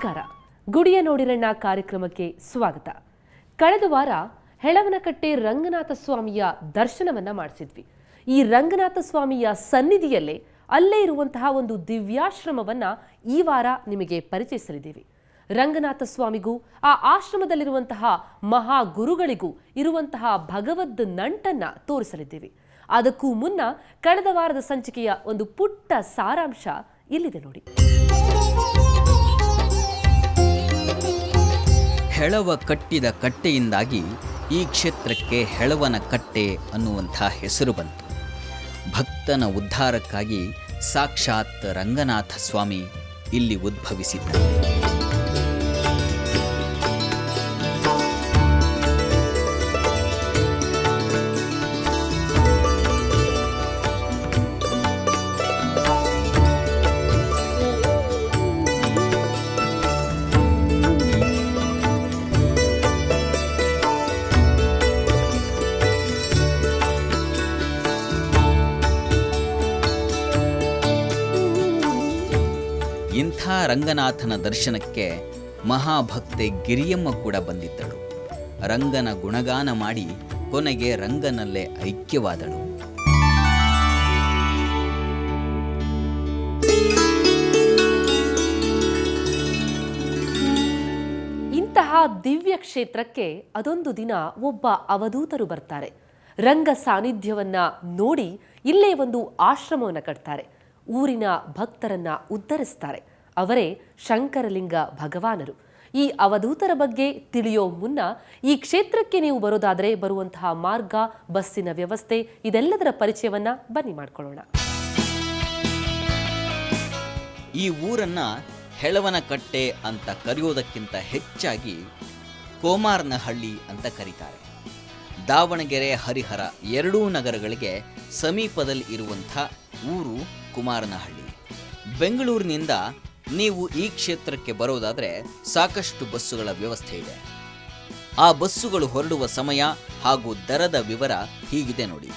ನಮಸ್ಕಾರ. ಗುಡಿಯ ನೋಡಿರಣ್ಣ ಕಾರ್ಯಕ್ರಮಕ್ಕೆ ಸ್ವಾಗತ. ಕಳೆದ ವಾರ ಹೆಳವನಕಟ್ಟೆ ರಂಗನಾಥ ಸ್ವಾಮಿಯ ದರ್ಶನವನ್ನ ಮಾಡಿಸಿದ್ವಿ. ಈ ರಂಗನಾಥ ಸ್ವಾಮಿಯ ಸನ್ನಿಧಿಯಲ್ಲೇ ಅಲ್ಲೇ ಇರುವಂತಹ ಒಂದು ದಿವ್ಯಾಶ್ರಮವನ್ನ ಈ ವಾರ ನಿಮಗೆ ಪರಿಚಯಿಸಲಿದ್ದೀವಿ. ರಂಗನಾಥ ಸ್ವಾಮಿಗೂ ಆ ಆಶ್ರಮದಲ್ಲಿರುವಂತಹ ಮಹಾ ಗುರುಗಳಿಗೂ ಇರುವಂತಹ ಭಗವದ್ ನಂಟನ್ನ ತೋರಿಸಲಿದ್ದೀವಿ. ಅದಕ್ಕೂ ಮುನ್ನ ಕಳೆದ ವಾರದ ಸಂಚಿಕೆಯ ಒಂದು ಪುಟ್ಟ ಸಾರಾಂಶ ಇಲ್ಲಿದೆ ನೋಡಿ. ಹೆಳವ ಕಟ್ಟಿದ ಕಟ್ಟೆಯಿಂದಾಗಿ ಈ ಕ್ಷೇತ್ರಕ್ಕೆ ಹೆಳವನ ಕಟ್ಟೆ ಅನ್ನುವಂಥ ಹೆಸರು ಬಂತು. ಭಕ್ತನ ಉದ್ಧಾರಕ್ಕಾಗಿ ಸಾಕ್ಷಾತ್ ರಂಗನಾಥ ಸ್ವಾಮಿ ಇಲ್ಲಿ ಉದ್ಭವಿಸಿದ್ದ. ಇಂಥ ರಂಗನಾಥನ ದರ್ಶನಕ್ಕೆ ಮಹಾಭಕ್ತೆ ಗಿರಿಯಮ್ಮ ಕೂಡ ಬಂದಿದ್ದಳು. ರಂಗನ ಗುಣಗಾನ ಮಾಡಿ ಕೊನೆಗೆ ರಂಗನಲ್ಲೇ ಐಕ್ಯವಾದಳು. ಇಂತಹ ದಿವ್ಯ ಕ್ಷೇತ್ರಕ್ಕೆ ಅದೊಂದು ದಿನ ಒಬ್ಬ ಅವಧೂತರು ಬರ್ತಾರೆ. ರಂಗ ಸಾನ್ನಿಧ್ಯವನ್ನ ನೋಡಿ ಇಲ್ಲೇ ಒಂದು ಆಶ್ರಮವನ್ನು ಕಟ್ತಾರೆ. ಊರಿನ ಭಕ್ತರನ್ನ ಉದ್ಧರಿಸ್ತಾರೆ. ಅವರೇ ಶಂಕರಲಿಂಗ ಭಗವಾನರು. ಈ ಅವಧೂತರ ಬಗ್ಗೆ ತಿಳಿಯೋ ಮುನ್ನ ಈ ಕ್ಷೇತ್ರಕ್ಕೆ ನೀವು ಬರೋದಾದರೆ ಬರುವಂತಹ ಮಾರ್ಗ, ಬಸ್ಸಿನ ವ್ಯವಸ್ಥೆ, ಇದೆಲ್ಲದರ ಪರಿಚಯವನ್ನ ಬನ್ನಿ ಮಾಡ್ಕೊಳ್ಳೋಣ. ಈ ಊರನ್ನ ಹೆಳವನಕಟ್ಟೆ ಅಂತ ಕರೆಯೋದಕ್ಕಿಂತ ಹೆಚ್ಚಾಗಿ ಕೋಮಾರನಹಳ್ಳಿ ಅಂತ ಕರೀತಾರೆ. ದಾವಣಗೆರೆ, ಹರಿಹರ ಎರಡೂ ನಗರಗಳಿಗೆ ಸಮೀಪದಲ್ಲಿ ಇರುವಂಥ ಊರು ಕುಮಾರನಹಳ್ಳಿ. ಬೆಂಗಳೂರಿನಿಂದ ನೀವು ಈ ಕ್ಷೇತ್ರಕ್ಕೆ ಬರೋದಾದರೆ ಸಾಕಷ್ಟು ಬಸ್ಸುಗಳ ವ್ಯವಸ್ಥೆ ಇದೆ. ಆ ಬಸ್ಸುಗಳು ಹೊರಡುವ ಸಮಯ ಹಾಗೂ ದರದ ವಿವರ ಹೀಗಿದೆ ನೋಡಿ.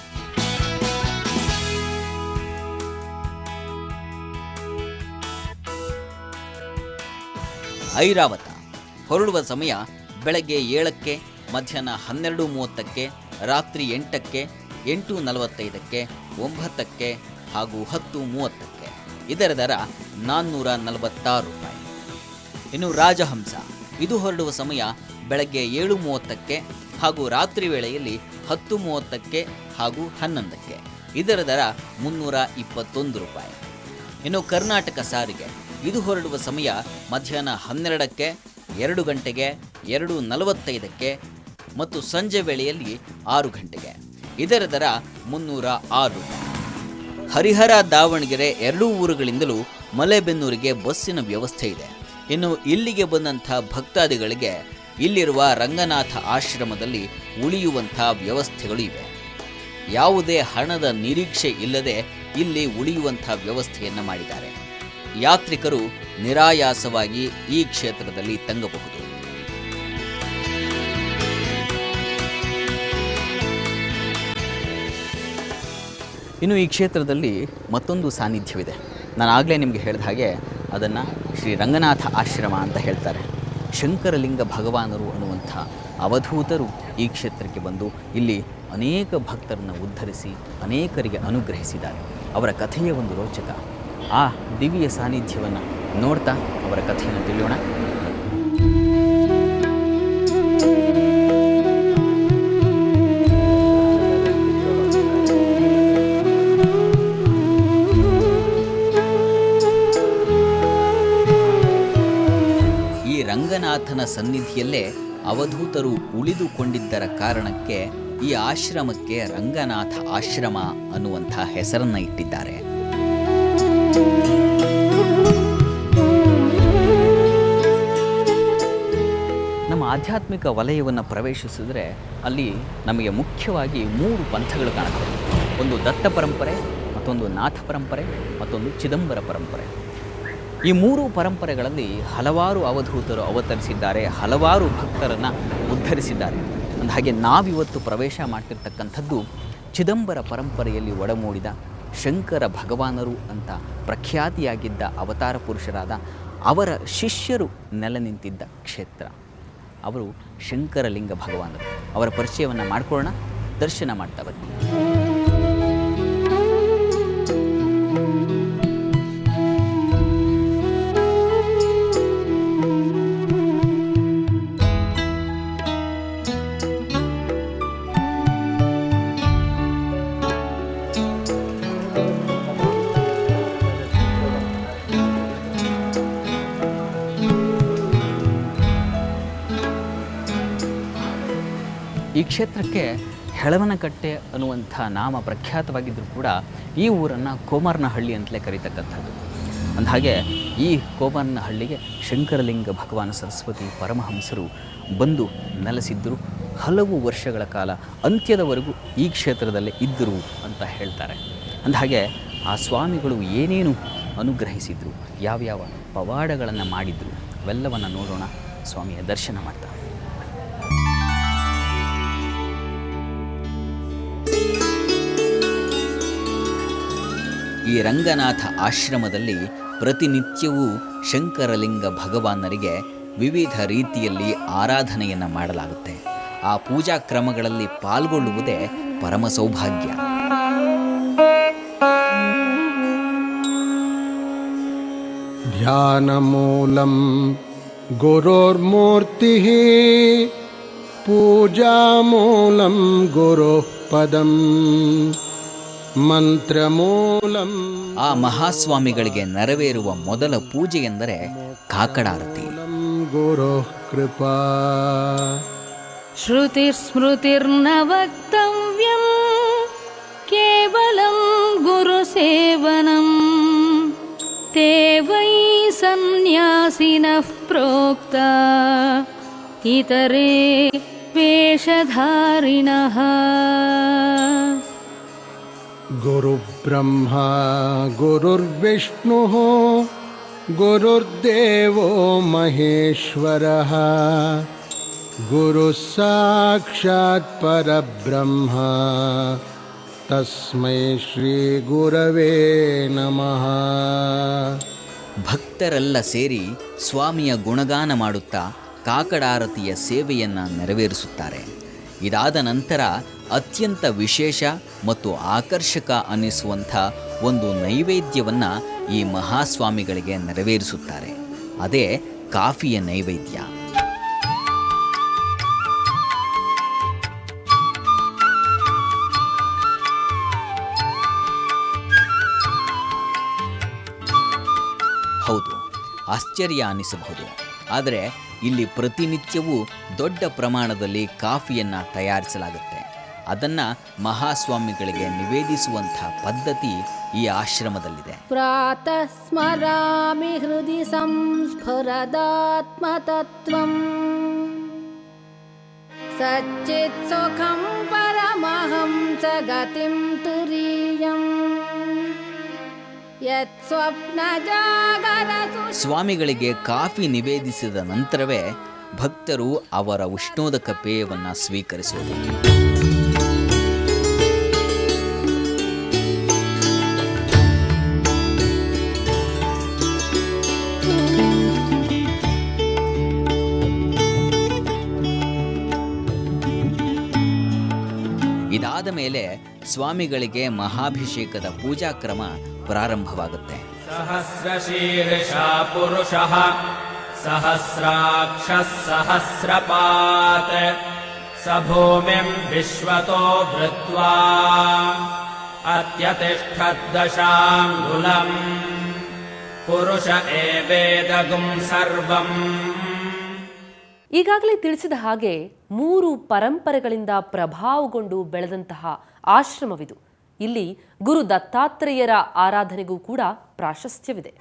ಐರಾವತ ಹೊರಡುವ ಸಮಯ ಬೆಳಗ್ಗೆ 7ಕ್ಕೆ, ಮಧ್ಯಾಹ್ನ 12:30ಕ್ಕೆ, ರಾತ್ರಿ 8ಕ್ಕೆ, 8:45ಕ್ಕೆ, 9ಕ್ಕೆ ಹಾಗೂ 10:30ಕ್ಕೆ. ಇದರ ದರ 446 ರೂಪಾಯಿ. ಇನ್ನು ರಾಜಹಂಸ ಇದು ಹೊರಡುವ ಸಮಯ ಬೆಳಗ್ಗೆ 7:30ಕ್ಕೆ ಹಾಗೂ ರಾತ್ರಿ ವೇಳೆಯಲ್ಲಿ 10:30ಕ್ಕೆ ಹಾಗೂ 11ಕ್ಕೆ. ಇದರ ದರ 321 ರೂಪಾಯಿ. ಇನ್ನು ಕರ್ನಾಟಕ ಸಾರಿಗೆ ಇದು ಹೊರಡುವ ಸಮಯ ಮಧ್ಯಾಹ್ನ 12ಕ್ಕೆ, 2 ಗಂಟೆಗೆ, 2:45ಕ್ಕೆ ಮತ್ತು ಸಂಜೆ ವೇಳೆಯಲ್ಲಿ 6 ಗಂಟೆಗೆ. ಇದರ ದರ 306 ರೂಪಾಯಿ. ಹರಿಹರ, ದಾವಣಗೆರೆ ಎರಡೂ ಊರುಗಳಿಂದಲೂ ಮಲೆಬೆನ್ನೂರಿಗೆ ಬಸ್ಸಿನ ವ್ಯವಸ್ಥೆ ಇದೆ. ಇನ್ನು ಇಲ್ಲಿಗೆ ಬಂದಂಥ ಭಕ್ತಾದಿಗಳಿಗೆ ಇಲ್ಲಿರುವ ರಂಗನಾಥ ಆಶ್ರಮದಲ್ಲಿ ಉಳಿಯುವಂಥ ವ್ಯವಸ್ಥೆಗಳು ಇವೆ. ಯಾವುದೇ ಹಣದ ನಿರೀಕ್ಷೆ ಇಲ್ಲದೆ ಇಲ್ಲಿ ಉಳಿಯುವಂಥ ವ್ಯವಸ್ಥೆಯನ್ನು ಮಾಡಿದ್ದಾರೆ. ಯಾತ್ರಿಕರು ನಿರಾಯಾಸವಾಗಿ ಈ ಕ್ಷೇತ್ರದಲ್ಲಿ ತಂಗಬಹುದು. ಇನ್ನು ಈ ಕ್ಷೇತ್ರದಲ್ಲಿ ಮತ್ತೊಂದು ಸಾನ್ನಿಧ್ಯವಿದೆ. ನಾನು ಆಗಲೇ ನಿಮಗೆ ಹೇಳಿದ ಹಾಗೆ ಅದನ್ನು ಶ್ರೀ ರಂಗನಾಥ ಆಶ್ರಮ ಅಂತ ಹೇಳ್ತಾರೆ. ಶಂಕರಲಿಂಗ ಭಗವಾನರು ಅನ್ನುವಂಥ ಅವಧೂತರು ಈ ಕ್ಷೇತ್ರಕ್ಕೆ ಬಂದು ಇಲ್ಲಿ ಅನೇಕ ಭಕ್ತರನ್ನು ಉದ್ಧರಿಸಿ ಅನೇಕರಿಗೆ ಅನುಗ್ರಹಿಸಿದ್ದಾರೆ. ಅವರ ಕಥೆಯೇ ಒಂದು ರೋಚಕ. ಆ ದಿವ್ಯ ಸಾನ್ನಿಧ್ಯವನ್ನು ನೋಡ್ತಾ ಅವರ ಕಥೆಯನ್ನು ತಿಳಿಯೋಣ. ರಂಗನಾಥನ ಸನ್ನಿಧಿಯಲ್ಲೇ ಅವಧೂತರು ಉಳಿದುಕೊಂಡಿದ್ದರ ಕಾರಣಕ್ಕೆ ಈ ಆಶ್ರಮಕ್ಕೆ ರಂಗನಾಥ ಆಶ್ರಮ ಅನ್ನುವಂಥ ಹೆಸರನ್ನು ಇಟ್ಟಿದ್ದಾರೆ. ನಮ್ಮ ಆಧ್ಯಾತ್ಮಿಕ ವಲಯವನ್ನು ಪ್ರವೇಶಿಸಿದ್ರೆ ಅಲ್ಲಿ ನಮಗೆ ಮುಖ್ಯವಾಗಿ 3 ಪಂಥಗಳು ಕಾಣುತ್ತವೆ. ಒಂದು ದತ್ತ ಪರಂಪರೆ, ಮತ್ತೊಂದು ನಾಥ ಪರಂಪರೆ, ಮತ್ತೊಂದು ಚಿದಂಬರ ಪರಂಪರೆ. ಈ 3 ಪರಂಪರೆಗಳಲ್ಲಿ ಹಲವಾರು ಅವಧೂತರು ಅವತರಿಸಿದ್ದಾರೆ, ಹಲವಾರು ಭಕ್ತರನ್ನು ಉದ್ಧರಿಸಿದ್ದಾರೆ. ಅಂದಹಾಗೆ ನಾವಿವತ್ತು ಪ್ರವೇಶ ಮಾಡ್ತಿರ್ತಕ್ಕಂಥದ್ದು ಚಿದಂಬರ ಪರಂಪರೆಯಲ್ಲಿ ಒಡಮೂಡಿದ ಶಂಕರ ಭಗವಾನರು ಅಂತ ಪ್ರಖ್ಯಾತಿಯಾಗಿದ್ದ ಅವತಾರ ಪುರುಷರಾದ ಅವರ ಶಿಷ್ಯರು ನೆಲೆ ನಿಂತಿದ್ದ ಕ್ಷೇತ್ರ. ಅವರು ಶಂಕರಲಿಂಗ ಭಗವಾನರು. ಅವರ ಪರಿಚಯವನ್ನು ಮಾಡಿಕೊಳ್ಳೋಣ, ದರ್ಶನ ಮಾಡ್ತಾ ಬನ್ನಿ. ಈ ಕ್ಷೇತ್ರಕ್ಕೆ ಹೆಳವನಕಟ್ಟೆ ಅನ್ನುವಂಥ ನಾಮ ಪ್ರಖ್ಯಾತವಾಗಿದ್ದರೂ ಕೂಡ ಈ ಊರನ್ನು ಕೋಮಾರನಹಳ್ಳಿ ಅಂತಲೇ ಕರೀತಕ್ಕಂಥದ್ದು. ಅಂದಹಾಗೆ ಈ ಕೋಮಾರನಹಳ್ಳಿಗೆ ಶಂಕರಲಿಂಗ ಭಗವಾನ ಸರಸ್ವತಿ ಪರಮಹಂಸರು ಬಂದು ನೆಲೆಸಿದ್ದರು. ಹಲವು ವರ್ಷಗಳ ಕಾಲ ಅಂತ್ಯದವರೆಗೂ ಈ ಕ್ಷೇತ್ರದಲ್ಲೇ ಇದ್ದರು ಅಂತ ಹೇಳ್ತಾರೆ. ಅಂದಹಾಗೆ ಆ ಸ್ವಾಮಿಗಳು ಏನೇನು ಅನುಗ್ರಹಿಸಿದರು, ಯಾವ್ಯಾವ ಪವಾಡಗಳನ್ನು ಮಾಡಿದರು ಅವೆಲ್ಲವನ್ನು ನೋಡೋಣ, ಸ್ವಾಮಿಯ ದರ್ಶನ ಮಾಡ್ತಾ. ಈ ರಂಗನಾಥ ಆಶ್ರಮದಲ್ಲಿ ಪ್ರತಿನಿತ್ಯವೂ ಶಂಕರಲಿಂಗ ಭಗವಾನರಿಗೆ ವಿವಿಧ ರೀತಿಯಲ್ಲಿ ಆರಾಧನೆಯನ್ನು ಮಾಡಲಾಗುತ್ತೆ. ಆ ಪೂಜಾ ಕ್ರಮಗಳಲ್ಲಿ ಪಾಲ್ಗೊಳ್ಳುವುದೇ ಪರಮ ಸೌಭಾಗ್ಯ. ಧ್ಯಾನಮೂಲಂ ಗುರೋರ್ಮೂರ್ತಿ ಪೂಜಾಮೂಲಂ ಗುರುಃ ಪದಂ ಮಂತ್ರಮೂಲಂ. ಆ ಮಹಾಸ್ವಾಮಿಗಳಿಗೆ ನೆರವೇರುವ ಮೊದಲ ಪೂಜೆ ಎಂದರೆ ಕಾಕಡಾರತಿ. ಗುರುಃ ಕೃಪಾ. ಶ್ರುತಿರ್ಸ್ಮೃತಿರ್ನ ವಕ್ತವ್ಯಂ ಕೇವಲಂ ಗುರುಸೇವನಂ ತೇ ವೈ ಸನ್ಯಾಸಿನಃ ಪ್ರೋಕ್ತ ಇತರೇ ವೇಷಧಾರಿಣಃ. ಗುರುಬ್ರಹ್ಮ ಗುರುರ್ವಿಷ್ಣುಃ ಗುರುರ್ದೇವೋ ಮಹೇಶ್ವರಃ ಗುರುಃ ಸಾಕ್ಷಾತ್ ಪರಬ್ರಹ್ಮ ತಸ್ಮೈ ಶ್ರೀ ಗುರವೇ ನಮಃ. ಭಕ್ತರೆಲ್ಲ ಸೇರಿ ಸ್ವಾಮಿಯ ಗುಣಗಾನ ಮಾಡುತ್ತಾ ಕಾಕಡಾರತಿಯ ಸೇವೆಯನ್ನು ನೆರವೇರಿಸುತ್ತಾರೆ. ಇದಾದ ನಂತರ ಅತ್ಯಂತ ವಿಶೇಷ ಮತ್ತು ಆಕರ್ಷಕ ಅನ್ನಿಸುವಂಥ ಒಂದು ನೈವೇದ್ಯವನ್ನು ಈ ಮಹಾಸ್ವಾಮಿಗಳಿಗೆ ನೆರವೇರಿಸುತ್ತಾರೆ. ಅದೇ ಕಾಫಿಯ ನೈವೇದ್ಯ. ಹೌದು, ಆಶ್ಚರ್ಯ ಅನ್ನಿಸಬಹುದು. ಆದರೆ ಇಲ್ಲಿ ಪ್ರತಿನಿತ್ಯವೂ ದೊಡ್ಡ ಪ್ರಮಾಣದಲ್ಲಿ ಕಾಫಿಯನ್ನು ತಯಾರಿಸಲಾಗುತ್ತೆ. ಅದನ್ನು ಮಹಾಸ್ವಾಮಿಗಳಿಗೆ ನಿವೇದಿಸುವಂಥ ಪದ್ಧತಿ ಈ ಆಶ್ರಮದಲ್ಲಿದೆ. ಪ್ರಾತಃ ಸ್ಮರಾಮಿ ಹೃದಿ ಸಂಸ್ಫುರದಾತ್ಮತತ್ವಂ ಸಚ್ಚಿತ್ ಸುಖಂ ಪರಮಹಂಸ ಗತಿಂ ತುರೀಯಂ ಯತ್ ಸ್ವಪ್ನ ಜಾಗರ. ಸ್ವಾಮಿಗಳಿಗೆ ಕಾಫಿ ನಿವೇದಿಸಿದ ನಂತರವೇ ಭಕ್ತರು ಅವರ ಉಷ್ಣೋದಕ ಪೇಯವನ್ನು ಸ್ವೀಕರಿಸುವುದು. ಇದಾದ ಮೇಲೆ ಸ್ವಾಮಿಗಳಿಗೆ ಮಹಾಭಿಷೇಕದ ಪೂಜಾ ಕ್ರಮ ಪ್ರಾರಂಭವಾಗುತ್ತೆ. ಸಹಸ್ರಶೀರ್ಷಾ ಪುರುಷಃ ಸಹಸ್ರಾಕ್ಷಃ ಸಹಸ್ರಪಾತ್ ಸ ಭೂಮಿಂ ವಿಶ್ವತೋ ಭೃತ್ವಾ ಅತ್ಯತಿಷ್ಠದ್ದಶಾಂಗುಲಂ ಪುರುಷ ಏವೇದಗುಂ ಸರ್ವಂ. ಈಗಾಗಲೇ ತಿಳಿಸಿದ ಹಾಗೆ 3 ಪರಂಪರೆಗಳಿಂದ ಪ್ರಭಾವಗೊಂಡು ಬೆಳೆದಂತಹ ಆಶ್ರಮವಿದು. ಇಲ್ಲಿ ಗುರು ದತ್ತಾತ್ರೇಯರ ಆರಾಧನೆಗೂ ಕೂಡ ಪ್ರಾಶಸ್ತ್ಯವಿದೆ.